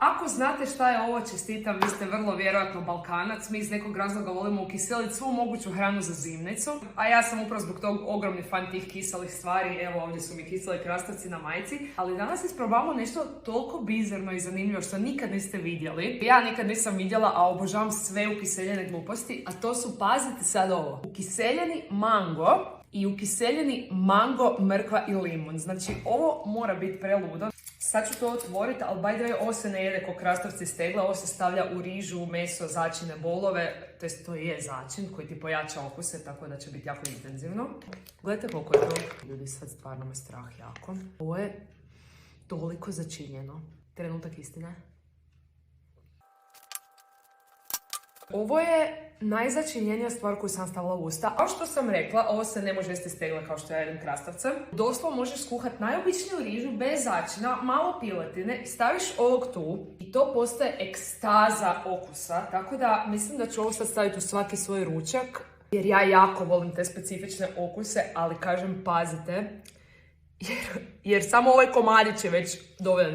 Ako znate šta je ovo, čestitam, vi ste vrlo vjerojatno Balkanac. Mi iz nekog razloga volimo ukiseliti svu moguću hranu za zimnicu, a ja sam upravo zbog tog ogromni fan tih kiselih stvari. Evo, ovdje su mi kiseli krastavci na majici. Ali danas isprobavamo nešto toliko bizarno i zanimljivo što nikad niste vidjeli. Ja nikad nisam vidjela, a obožavam sve ukiseljene gluposti, a to su, pazite sad ovo, ukiseljeni mango i ukiseljeni mango, mrkva i limun. Znači, ovo mora biti preludo. Sad ću to otvoriti, ali by the way, ovo se ne jede ko krastavci iz tegla, ovo se stavlja u rižu, meso, začine, bolove, to je začin koji ti pojača okuse, tako da će biti jako intenzivno. Gledajte koliko je to. Ljudi, sad stvarno me strah jako. Ovo je toliko začinjeno. Trenutak istine. Ovo je najzačinjenija stvar koju sam stavila u usta. Kao što sam rekla, ovo se ne može jesti iz tegla kao što ja jedem krastavce. Doslovno možeš skuhati najobičniju rižu bez začina, malo piletine, staviš ovog tu i to postaje ekstaza okusa. Tako da mislim da ću ovo sad staviti u svaki svoj ručak, jer ja jako volim te specifične okuse, ali kažem pazite, jer samo ovaj komadić je već dovoljno.